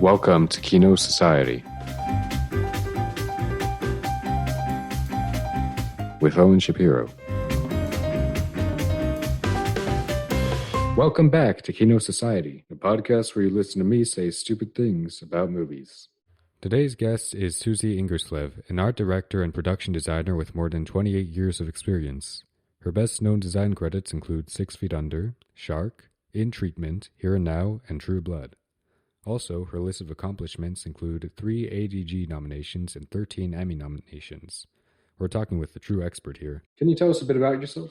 Welcome to Kino Society with Owen Shapiro. Welcome back to Kino Society, a podcast where you listen to me say stupid things about movies. Today's guest is Suzuki Ingerslev, an art director and production designer with more than 28 years of experience. Her best-known design credits include 6 Feet Under, Shark, In Treatment, Here and Now, and True Blood. Also, her list of accomplishments include 3 ADG nominations and 13 Emmy nominations. We're talking with the true expert here. Can you tell us a bit about yourself?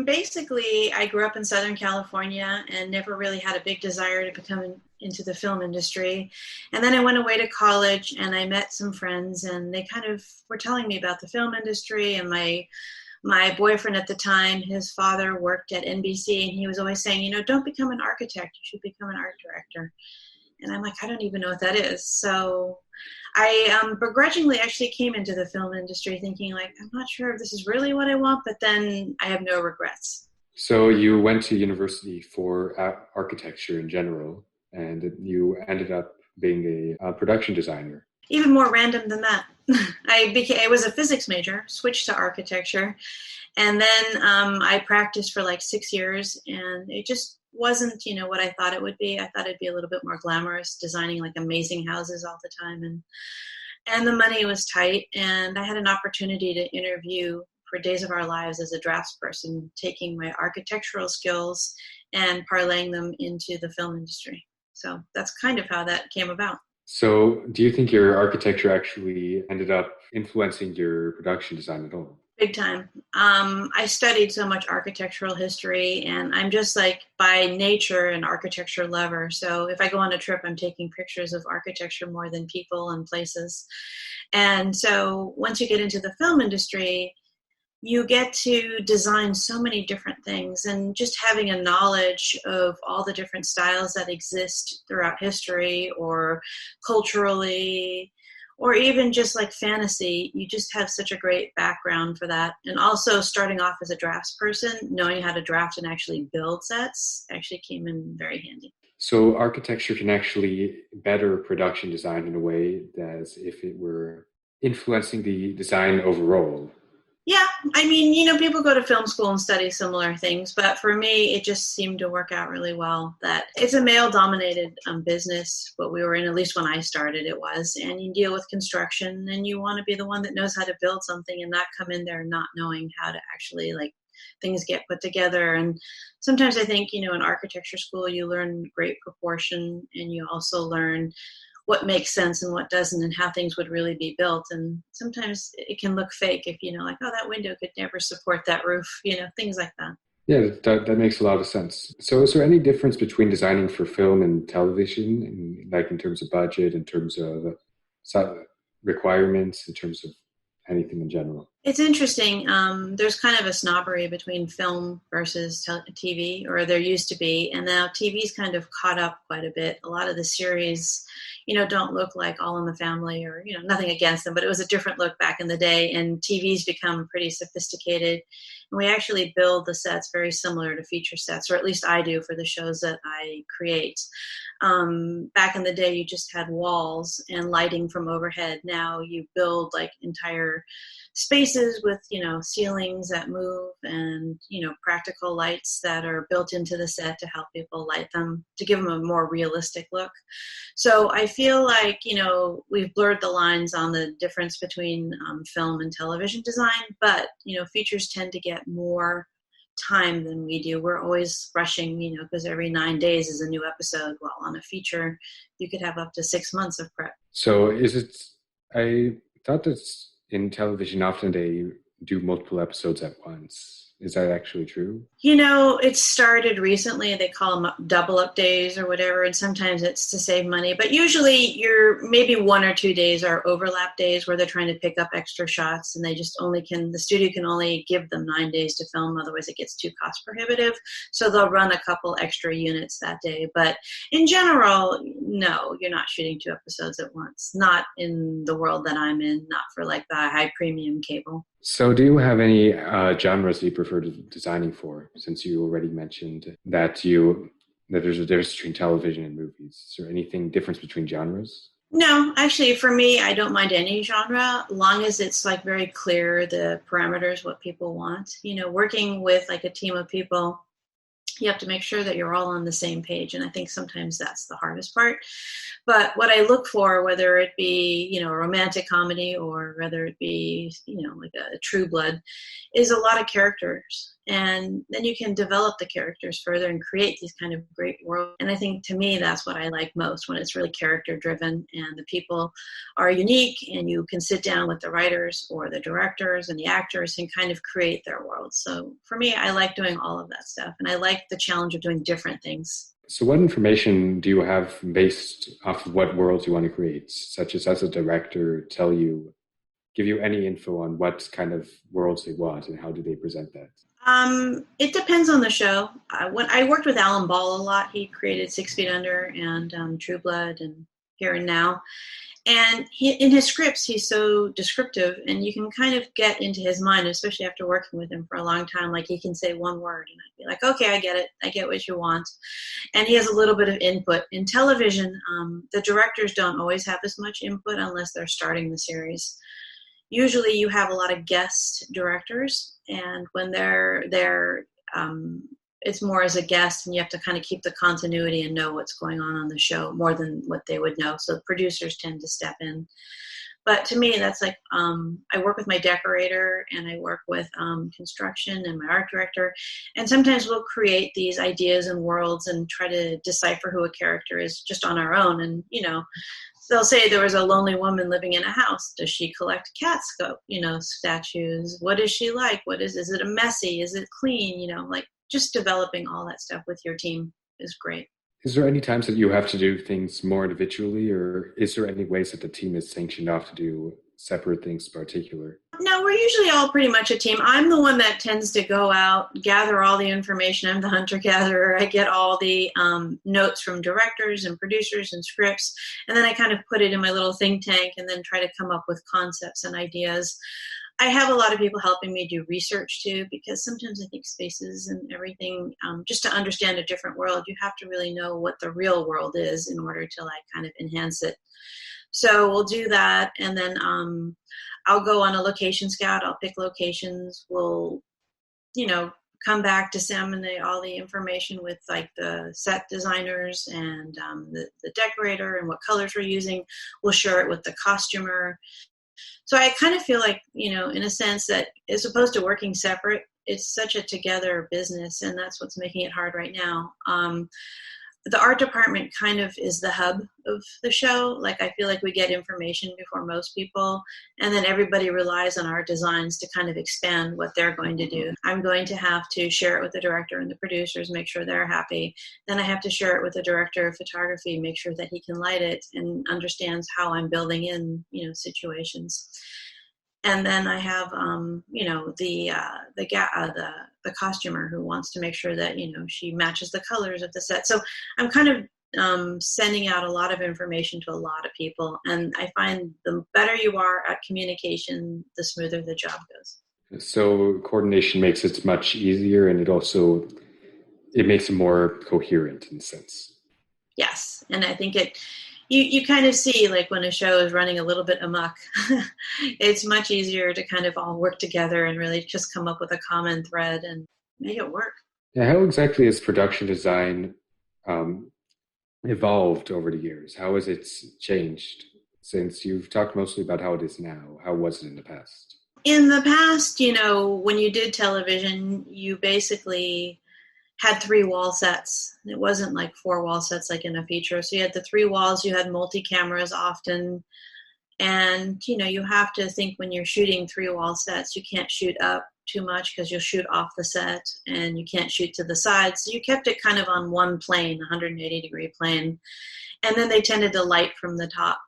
Basically, I grew up in Southern California and never really had a big desire to become into the film industry. And then I went away to college and I met some friends and they kind of were telling me about the film industry. And my boyfriend at the time, his father worked at NBC and he was always saying, don't become an architect, you should become an art director. And I'm like, I don't even know what that is. So I begrudgingly actually came into the film industry thinking like, I'm not sure if this is really what I want, but then I have no regrets. So you went to university for architecture in general, and you ended up being a production designer. Even more random than that. I was a physics major, switched to architecture, and then I practiced for like 6 years, and it just wasn't, what I thought it would be. I thought it'd be a little bit more glamorous, designing like amazing houses all the time, and the money was tight, and I had an opportunity to interview for Days of Our Lives as a draftsperson, taking my architectural skills and parlaying them into the film industry. So that's kind of how that came about. So do you think your architecture actually ended up influencing your production design at all? Big time. I studied so much architectural history, and I'm just like by nature an architecture lover. So if I go on a trip, I'm taking pictures of architecture more than people and places. And so once you get into the film industry, you get to design so many different things, and just having a knowledge of all the different styles that exist throughout history or culturally, or even just like fantasy, you just have such a great background for that. And also starting off as a draftsperson, knowing how to draft and actually build sets actually came in very handy. So architecture can actually better production design in a way as if it were influencing the design overall. Yeah, people go to film school and study similar things, but for me, it just seemed to work out really well. That it's a male-dominated business, what we were in, at least when I started, it was, and you deal with construction, and you want to be the one that knows how to build something and not come in there not knowing how to actually, things get put together. And sometimes I think, in architecture school, you learn great proportion, and you also learn what makes sense and what doesn't, and how things would really be built. And sometimes it can look fake if, that window could never support that roof, things like that. Yeah, that makes a lot of sense. So is there any difference between designing for film and television, in terms of budget, in terms of requirements, in terms of anything in general? It's interesting. There's kind of a snobbery between film versus TV, or there used to be, and now TV's kind of caught up quite a bit. A lot of the series, don't look like All in the Family, or, nothing against them, but it was a different look back in the day, and TV's become pretty sophisticated. And we actually build the sets very similar to feature sets, or at least I do for the shows that I create. Back in the day, you just had walls and lighting from overhead. Now you build entire spaces with, ceilings that move and, practical lights that are built into the set to help people light them, to give them a more realistic look. So I feel like, we've blurred the lines on the difference between film and television design, but, features tend to get more time than we do. We're always rushing, because every 9 days is a new episode. While on a feature, you could have up to 6 months of prep. So I thought that in television, often they do multiple episodes at once. Is that actually true? It started recently. They call them double up days or whatever, and sometimes it's to save money. But usually maybe 1 or 2 days are overlap days where they're trying to pick up extra shots, and the studio can only give them 9 days to film. Otherwise, it gets too cost prohibitive. So they'll run a couple extra units that day. But in general, no, you're not shooting 2 episodes at once. Not in the world that I'm in, not for the high premium cable. So do you have any genres that you prefer designing for, since you already mentioned that you that there's a difference between television and movies. Is there anything difference between genres? No, actually, for me, I don't mind any genre, long as it's like very clear the parameters, what people want. Working with like a team of people, you have to make sure that you're all on the same page. And I think sometimes that's the hardest part. But what I look for, whether it be, a romantic comedy or whether it be, like a True Blood, is a lot of characters. And then you can develop the characters further and create these kind of great worlds. And I think to me, that's what I like most, when it's really character driven and the people are unique and you can sit down with the writers or the directors and the actors and kind of create their world. So for me, I like doing all of that stuff. And I like the challenge of doing different things. So what information do you have based off of what worlds you want to create, such as a director give you any info on what kind of worlds they want and how do they present that? It depends on the show. When I worked with Alan Ball a lot, he created 6 Feet Under and True Blood and Here and Now. And in his scripts, he's so descriptive, and you can kind of get into his mind, especially after working with him for a long time. Like, he can say one word, and I'd be like, okay, I get it. I get what you want. And he has a little bit of input. In television, the directors don't always have as much input unless they're starting the series. Usually you have a lot of guest directors, and when they're there, it's more as a guest, and you have to kind of keep the continuity and know what's going on the show more than what they would know. So producers tend to step in. But to me, that's like, I work with my decorator and I work with construction and my art director. And sometimes we'll create these ideas and worlds and try to decipher who a character is just on our own. And, they'll say there was a lonely woman living in a house. Does she collect cat statues? What is she like? Is it a messy? Is it clean? Like, just developing all that stuff with your team is great. Is there any times that you have to do things more individually, or is there any ways that the team is sanctioned off to do separate things in particular? No, we're usually all pretty much a team. I'm the one that tends to go out, gather all the information. I'm the hunter-gatherer. I get all the notes from directors and producers and scripts, and then I kind of put it in my little think tank and then try to come up with concepts and ideas. I have a lot of people helping me do research too, because sometimes I think spaces and everything, just to understand a different world, you have to really know what the real world is in order to like kind of enhance it. So we'll do that, and then I'll go on a location scout. I'll pick locations. We'll, come back, disseminate all the information with like the set designers and the decorator and what colors we're using. We'll share it with the costumer. So I kind of feel like, in a sense that as opposed to working separate, it's such a together business, and that's what's making it hard right now. The art department kind of is the hub of the show. Like, I feel like we get information before most people, and then everybody relies on our designs to kind of expand what they're going to do. I'm going to have to share it with the director and the producers, make sure they're happy. Then I have to share it with the director of photography, make sure that he can light it and understands how I'm building in, situations. And then I have, the costumer who wants to make sure that, she matches the colors of the set. So I'm kind of sending out a lot of information to a lot of people. And I find the better you are at communication, the smoother the job goes. So coordination makes it much easier, and it makes it more coherent in a sense. Yes. And I think you kind of see, like, when a show is running a little bit amok, it's much easier to kind of all work together and really just come up with a common thread and make it work. Yeah, how exactly has production design evolved over the years? How has it changed since you've talked mostly about how it is now? How was it in the past? In the past, when you did television, you basically had 3 wall sets. It wasn't like 4 wall sets like in a feature. So you had the 3 walls, you had multi-cameras often. And, you have to think when you're shooting 3 wall sets, you can't shoot up too much because you'll shoot off the set, and you can't shoot to the sides. So you kept it kind of on one plane, 180-degree plane. And then they tended to light from the top.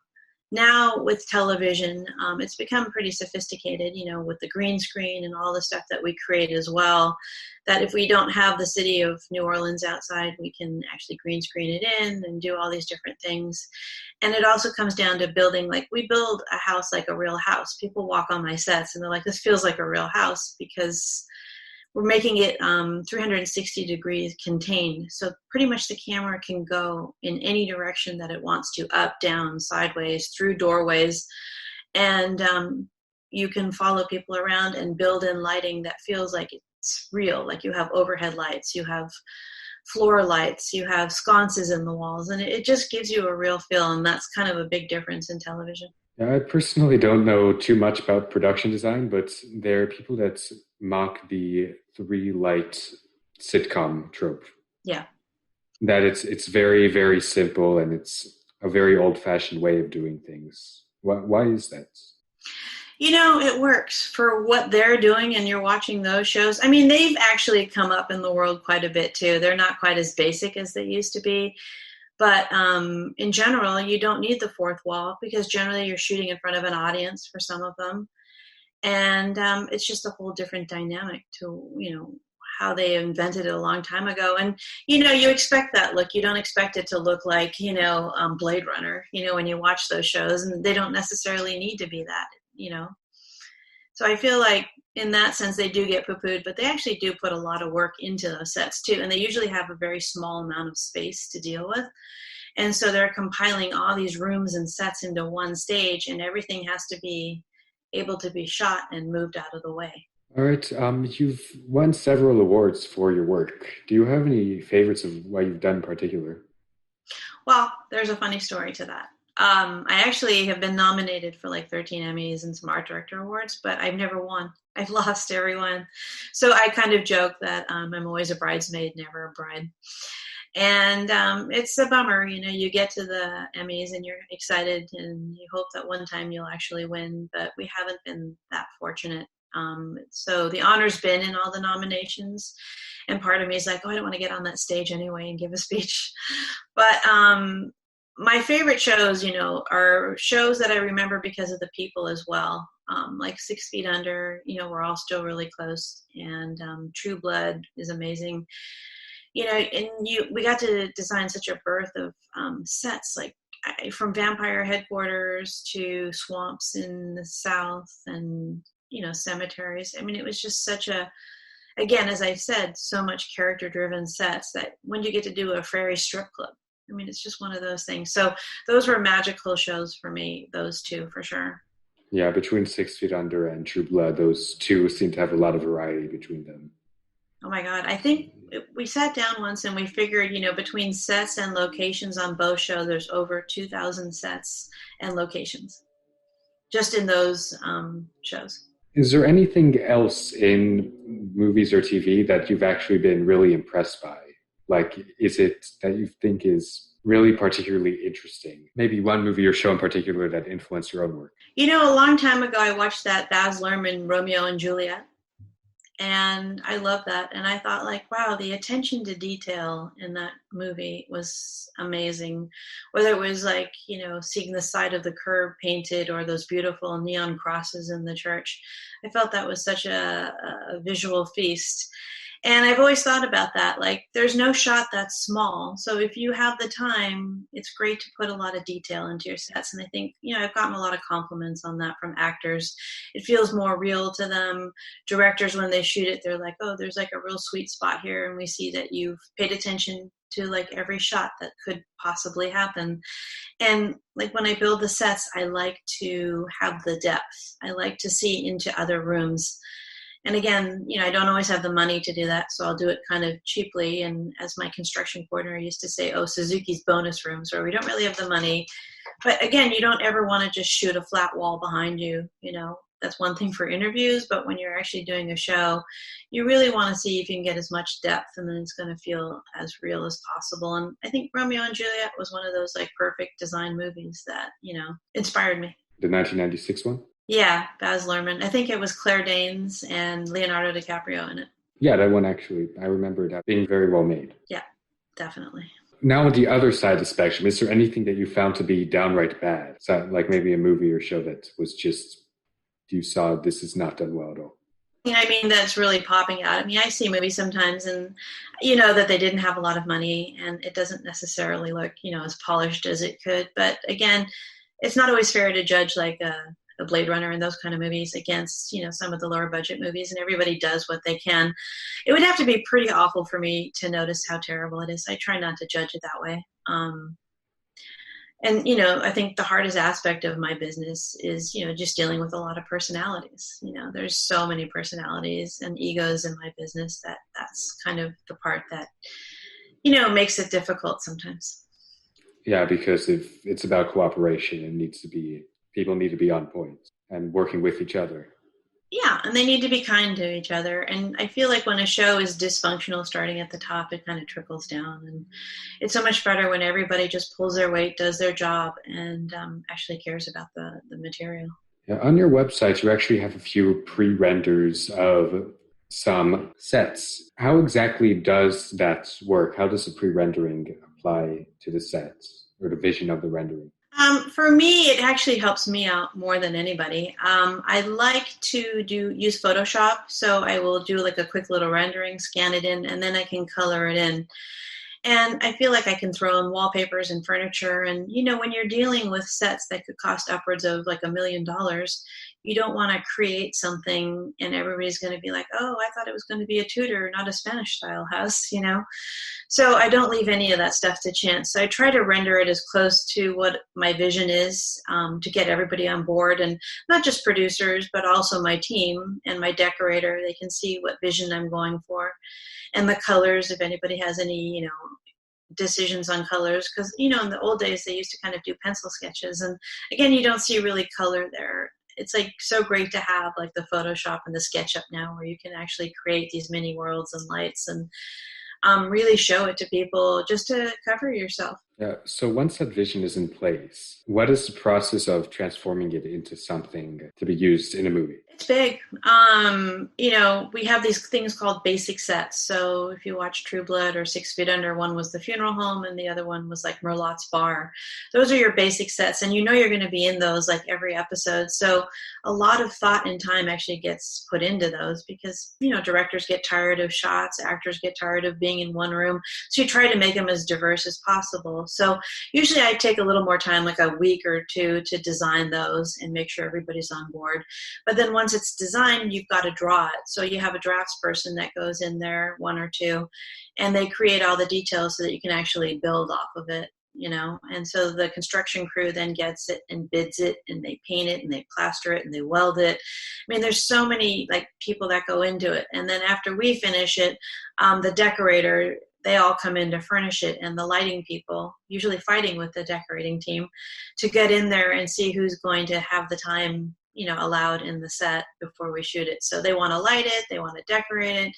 Now with television, it's become pretty sophisticated, with the green screen and all the stuff that we create as well, that if we don't have the city of New Orleans outside, we can actually green screen it in and do all these different things. And it also comes down to building, like, we build a house like a real house. People walk on my sets and they're like, this feels like a real house, because we're making it 360 degrees contained. So pretty much the camera can go in any direction that it wants to, up, down, sideways, through doorways. And you can follow people around and build in lighting that feels like it's real. Like you have overhead lights, you have floor lights, you have sconces in the walls, and it just gives you a real feel. And that's kind of a big difference in television. Yeah, I personally don't know too much about production design, but there are people that mock the three light sitcom trope. Yeah. That it's very, very simple and it's a very old-fashioned way of doing things. Why is that? It works for what they're doing, and you're watching those shows. I mean, they've actually come up in the world quite a bit too. They're not quite as basic as they used to be. But in general, you don't need the fourth wall because generally you're shooting in front of an audience for some of them. And it's just a whole different dynamic to, how they invented it a long time ago. And, you expect that look. You don't expect it to look like, Blade Runner, when you watch those shows. And they don't necessarily need to be that, So I feel like in that sense, they do get poo-pooed, but they actually do put a lot of work into those sets too. And they usually have a very small amount of space to deal with. And so they're compiling all these rooms and sets into one stage, and everything has to be able to be shot and moved out of the way. All right. You've won several awards for your work. Do you have any favorites of what you've done in particular? Well, there's a funny story to that. I actually have been nominated for like 13 Emmys and some art director awards, but I've never won. I've lost every one. So I kind of joke that I'm always a bridesmaid, never a bride. And it's a bummer, you get to the Emmys and you're excited and you hope that one time you'll actually win, but we haven't been that fortunate. So the honor's been in all the nominations, and part of me is like, oh, I don't want to get on that stage anyway and give a speech. But my favorite shows, are shows that I remember because of the people as well. Like 6 Feet Under, we're all still really close, and True Blood is amazing. We got to design such a birth of sets, like from vampire headquarters to swamps in the South and, cemeteries. I mean, it was just such again, as I've said, so much character-driven sets that when you get to do a fairy strip club, I mean, it's just one of those things. So those were magical shows for me, those two, for sure. Yeah, between 6 Feet Under and True Blood, those two seem to have a lot of variety between them. Oh my God. I think we sat down once and we figured, between sets and locations on both shows, there's over 2,000 sets and locations just in those shows. Is there anything else in movies or TV that you've actually been really impressed by? Like, is it that you think is really particularly interesting? Maybe one movie or show in particular that influenced your own work? A long time ago, I watched that Baz Luhrmann Romeo and Juliet. And I love that. And I thought, like, wow, the attention to detail in that movie was amazing. Whether it was like, seeing the side of the curb painted or those beautiful neon crosses in the church. I felt that was such a visual feast. And I've always thought about that. Like, there's no shot that's small. So if you have the time, it's great to put a lot of detail into your sets. And I think, I've gotten a lot of compliments on that from actors. It feels more real to them. Directors, when they shoot it, they're like, oh, there's like a real sweet spot here. And we see that you've paid attention to like every shot that could possibly happen. And like when I build the sets, I like to have the depth. I like to see into other rooms. And again, I don't always have the money to do that, so I'll do it kind of cheaply. And as my construction coordinator used to say, oh, Suzuki's bonus rooms, where we don't really have the money. But again, you don't ever want to just shoot a flat wall behind you. That's one thing for interviews, but when you're actually doing a show, you really want to see if you can get as much depth, and then it's going to feel as real as possible. And I think Romeo and Juliet was one of those like perfect design movies that, inspired me. The 1996 one? Yeah, Baz Luhrmann. I think it was Claire Danes and Leonardo DiCaprio in it. Yeah, that one actually, I remember it being very well made. Yeah, definitely. Now on the other side of the spectrum, is there anything that you found to be downright bad? So, like maybe a movie or show that was just, you saw this is not done well at all? That's really popping out. I see movies sometimes and, that they didn't have a lot of money and it doesn't necessarily look, as polished as it could. But again, it's not always fair to judge like a the Blade Runner and those kind of movies against, some of the lower budget movies, and everybody does what they can. It would have to be pretty awful for me to notice how terrible it is. I try not to judge it that way. And, I think the hardest aspect of my business is, just dealing with a lot of personalities. There's so many personalities and egos in my business that's kind of the part that, makes it difficult sometimes. Yeah, because if it's about cooperation, people need to be on point and working with each other. Yeah, and they need to be kind to each other. And I feel like when a show is dysfunctional starting at the top, it kind of trickles down. And it's so much better when everybody just pulls their weight, does their job, and actually cares about the material. Yeah, on your website, you actually have a few pre-renders of some sets. How exactly does that work? How does the pre-rendering apply to the sets or the vision of the rendering? For me, it actually helps me out more than anybody. I like to use Photoshop, so I will do like a quick little rendering, scan it in, and then I can color it in. And I feel like I can throw in wallpapers and furniture. And, when you're dealing with sets that could cost upwards of like $1 million, you don't want to create something and everybody's going to be like, oh, I thought it was going to be a Tudor, not a Spanish style house, So I don't leave any of that stuff to chance. So I try to render it as close to what my vision is, to get everybody on board, and not just producers, but also my team and my decorator. They can see what vision I'm going for. And the colors, if anybody has any, decisions on colors, because, in the old days, they used to kind of do pencil sketches. And again, you don't see really color there. It's like so great to have like the Photoshop and the SketchUp now, where you can actually create these mini worlds and lights and really show it to people just to cover yourself. Yeah. So once that vision is in place, what is the process of transforming it into something to be used in a movie? It's big. We have these things called basic sets. So if you watch True Blood or 6 Feet Under, one was the funeral home and the other one was like Merlot's bar. Those are your basic sets, and you're going to be in those like every episode. So a lot of thought and time actually gets put into those because, directors get tired of shots, actors get tired of being in one room. So you try to make them as diverse as possible. So usually I take a little more time, like a week or two, to design those and make sure everybody's on board. But then once it's designed, you've got to draw it. So you have a drafts person that goes in there, one or two, and they create all the details so that you can actually build off of it, And so the construction crew then gets it and bids it, and they paint it and they plaster it and they weld it. I mean, there's so many like people that go into it. And then after we finish it, the decorator, they all come in to furnish it, and the lighting people, usually fighting with the decorating team, to get in there and see who's going to have the time allowed in the set before we shoot it. So they want to light it, they want to decorate it,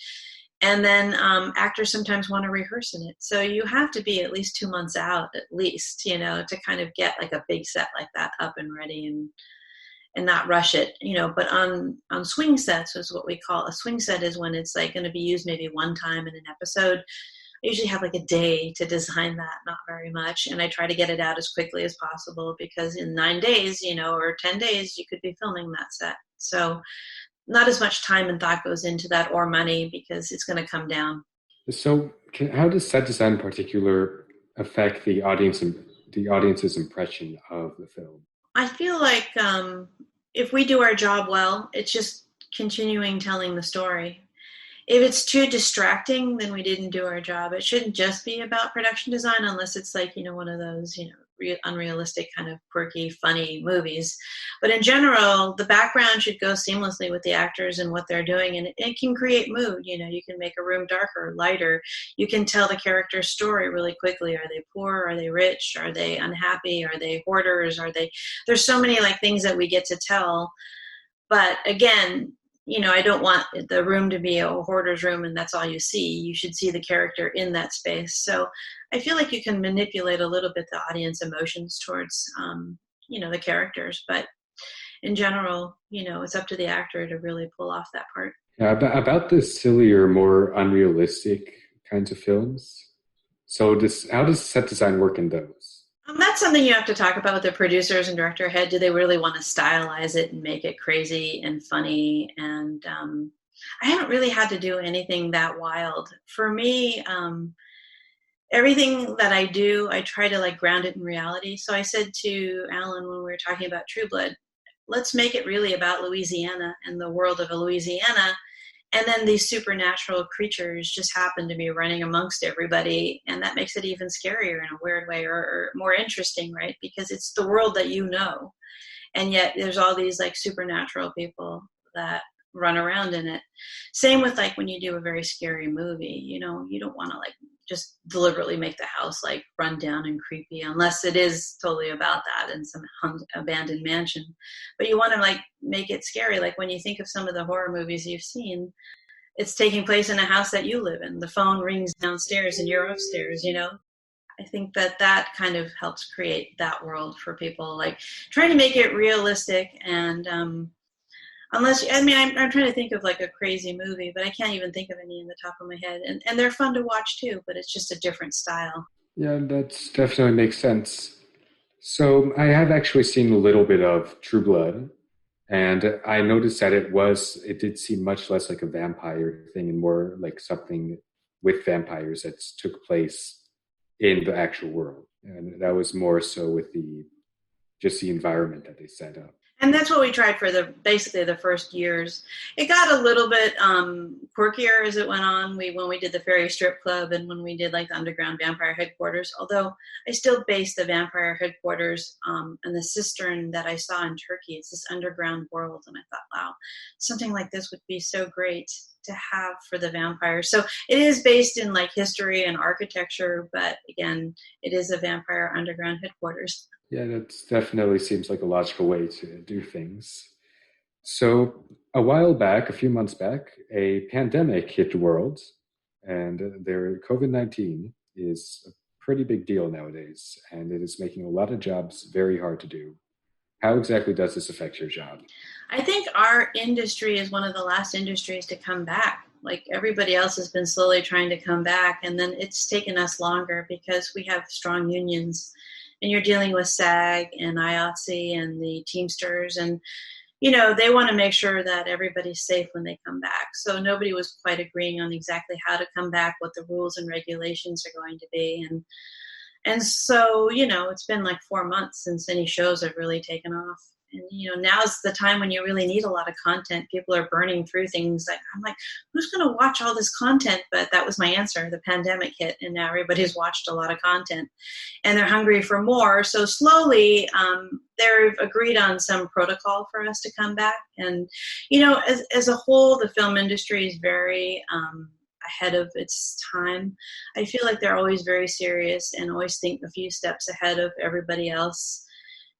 and then actors sometimes want to rehearse in it. So you have to be at least 2 months out, at least, to kind of get like a big set like that up and ready and not rush it, But on swing sets is what we call a swing set, is when it's like going to be used maybe one time in an episode. I usually have like a day to design that, not very much. And I try to get it out as quickly as possible because in 9 days, or 10 days, you could be filming that set. So not as much time and thought goes into that, or money, because it's going to come down. So how does set design in particular affect the audience's impression of the film? I feel like if we do our job well, it's just continuing telling the story. If it's too distracting, then we didn't do our job. It shouldn't just be about production design, unless it's like, one of those, unrealistic kind of quirky, funny movies. But in general, the background should go seamlessly with the actors and what they're doing. And it can create mood. You can make a room darker, lighter. You can tell the character's story really quickly. Are they poor? Are they rich? Are they unhappy? Are they hoarders? There's so many like things that we get to tell. But again, I don't want the room to be a hoarder's room and that's all you see. You should see the character in that space. So I feel like you can manipulate a little bit the audience emotions towards, the characters. But in general, it's up to the actor to really pull off that part. Yeah, about the sillier, more unrealistic kinds of films. So how does set design work in those? That's something you have to talk about with the producers and director head. Do they really want to stylize it and make it crazy and funny? And I haven't really had to do anything that wild. For me, everything that I do, I try to like ground it in reality. So I said to Alan when we were talking about True Blood, let's make it really about Louisiana and the world of Louisiana. And then these supernatural creatures just happen to be running amongst everybody. And that makes it even scarier in a weird way, or more interesting, right? Because it's the world that you know. And yet there's all these like supernatural people that run around in it. Same with like when you do a very scary movie, you know, you don't want to like just deliberately make the house like run down and creepy, unless it is totally about that in some abandoned mansion. But you want to like make it scary. Like when you think of some of the horror movies you've seen, it's taking place in a house that you live in. The phone rings downstairs and you're upstairs, you know. I think that kind of helps create that world for people, like trying to make it realistic. And unless, I mean, I'm trying to think of like a crazy movie, but I can't even think of any in the top of my head. And they're fun to watch too, but it's just a different style. Yeah, that definitely makes sense. So I have actually seen a little bit of True Blood, and I noticed that it did seem much less like a vampire thing and more like something with vampires that took place in the actual world. And that was more so with just the environment that they set up. And that's what we tried for basically the first years. It got a little bit quirkier as it went on. When we did the Fairy Strip Club and when we did like the Underground Vampire Headquarters, although I still based the Vampire Headquarters and the cistern that I saw in Turkey. It's this underground world. And I thought, wow, something like this would be so great to have for the vampires. So it is based in like history and architecture, but again, it is a vampire underground headquarters. Yeah, that definitely seems like a logical way to do things. So, a few months back, a pandemic hit the world, and their COVID-19 is a pretty big deal nowadays, and it is making a lot of jobs very hard to do. How exactly does this affect your job? I think our industry is one of the last industries to come back. Like everybody else has been slowly trying to come back, and then it's taken us longer because we have strong unions. And you're dealing with SAG and IATSE and the Teamsters, and you know they want to make sure that everybody's safe when they come back. So nobody was quite agreeing on exactly how to come back, what the rules and regulations are going to be, and so you know it's been like 4 months since any shows have really taken off. And you know now's the time when you really need a lot of content. People are burning through things. I'm like, who's going to watch all this content? But that was my answer. The pandemic hit, and now everybody's watched a lot of content, and they're hungry for more. So slowly, they've agreed on some protocol for us to come back. And you know, as a whole, the film industry is very ahead of its time. I feel like they're always very serious and always think a few steps ahead of everybody else.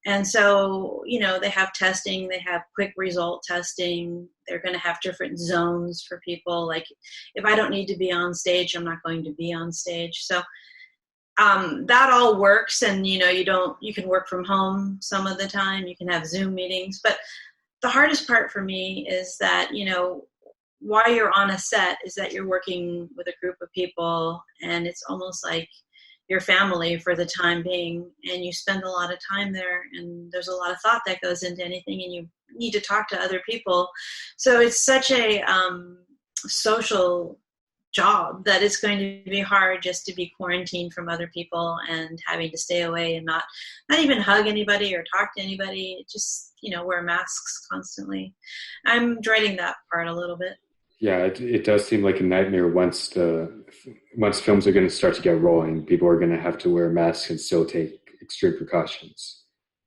And so, you know, they have testing, they have quick result testing. They're going to have different zones for people. Like if I don't need to be on stage, I'm not going to be on stage. So that all works. And, you know, you can work from home some of the time. You can have Zoom meetings. But the hardest part for me is that, you know, while you're on a set is that you're working with a group of people, and it's almost like your family for the time being, and you spend a lot of time there, and there's a lot of thought that goes into anything, and you need to talk to other people. So it's such a social job that it's going to be hard just to be quarantined from other people and having to stay away and not even hug anybody or talk to anybody. Just, you know, wear masks constantly. I'm dreading that part a little bit. Yeah, it does seem like a nightmare once films are going to start to get rolling. People are going to have to wear masks and still take extreme precautions.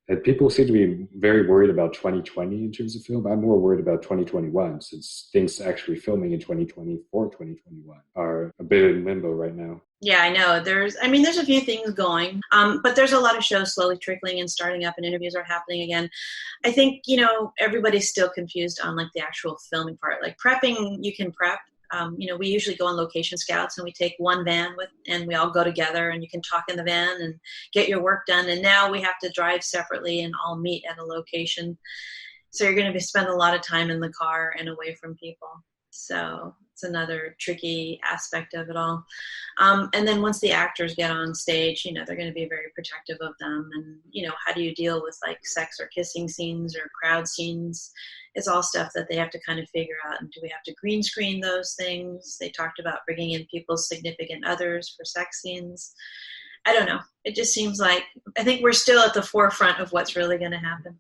And people seem to be very worried about 2020 in terms of film. I'm more worried about 2021 since things actually filming in 2020 for 2021 are a bit in limbo right now. Yeah, I know. There's a few things going, but there's a lot of shows slowly trickling and starting up, and interviews are happening again. I think, you know, everybody's still confused on like the actual filming part. Like prepping, you can prep. You know, we usually go on location scouts, and we take one van and we all go together, and you can talk in the van and get your work done. And now we have to drive separately and all meet at a location. So you're going to spend a lot of time in the car and away from people. So it's another tricky aspect of it all. And then once the actors get on stage, you know, they're going to be very protective of them. And, you know, how do you deal with like sex or kissing scenes or crowd scenes? It's all stuff that they have to kind of figure out. And do we have to green screen those things? They talked about bringing in people's significant others for sex scenes. I don't know. It just seems like, I think we're still at the forefront of what's really going to happen.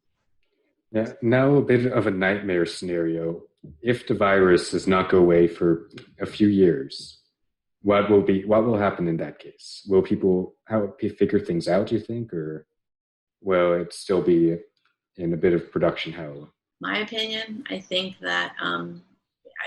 Yeah, now a bit of a nightmare scenario. If the virus does not go away for a few years, what will happen in that case? Will people figure things out, do you think, or will it still be in a bit of production hell? My opinion, I think that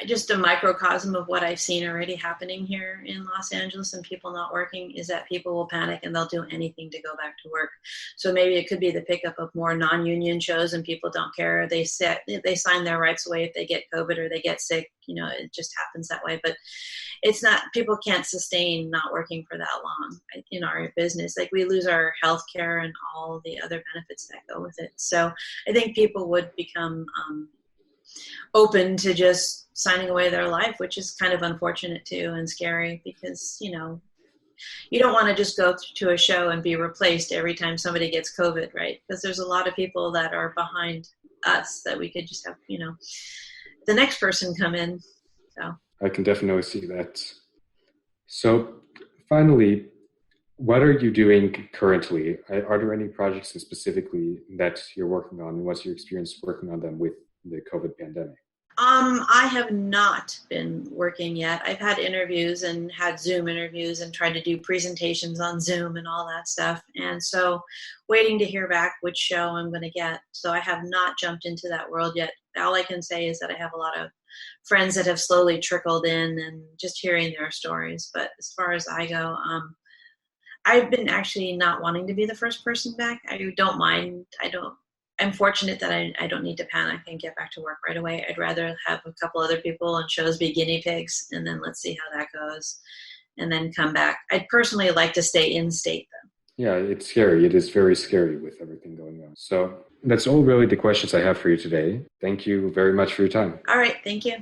just a microcosm of what I've seen already happening here in Los Angeles and people not working is that people will panic and they'll do anything to go back to work. So maybe it could be the pickup of more non-union shows and people don't care. They sign their rights away if they get COVID or they get sick. It just happens that way. But it's not, people can't sustain not working for that long in our business. Like we lose our health care and all the other benefits that go with it. So I think people would become open to just signing away their life, which is kind of unfortunate too and scary because, you don't want to just go to a show and be replaced every time somebody gets COVID, right? Because there's a lot of people that are behind us that we could just have, the next person come in. So I can definitely see that. So finally, what are you doing currently? Are there any projects specifically that you're working on, and what's your experience working on them with the COVID pandemic? I have not been working yet. I've had interviews and had Zoom interviews and tried to do presentations on Zoom and all that stuff. And so waiting to hear back which show I'm going to get. So I have not jumped into that world yet. All I can say is that I have a lot of friends that have slowly trickled in and just hearing their stories. But as far as I go, I've been actually not wanting to be the first person back. I don't mind. I'm fortunate that I don't need to panic and get back to work right away. I'd rather have a couple other people on shows be guinea pigs, and then let's see how that goes, and then come back. I'd personally like to stay in state, though. Yeah, it's scary. It is very scary with everything going on. So that's all really the questions I have for you today. Thank you very much for your time. All right, thank you.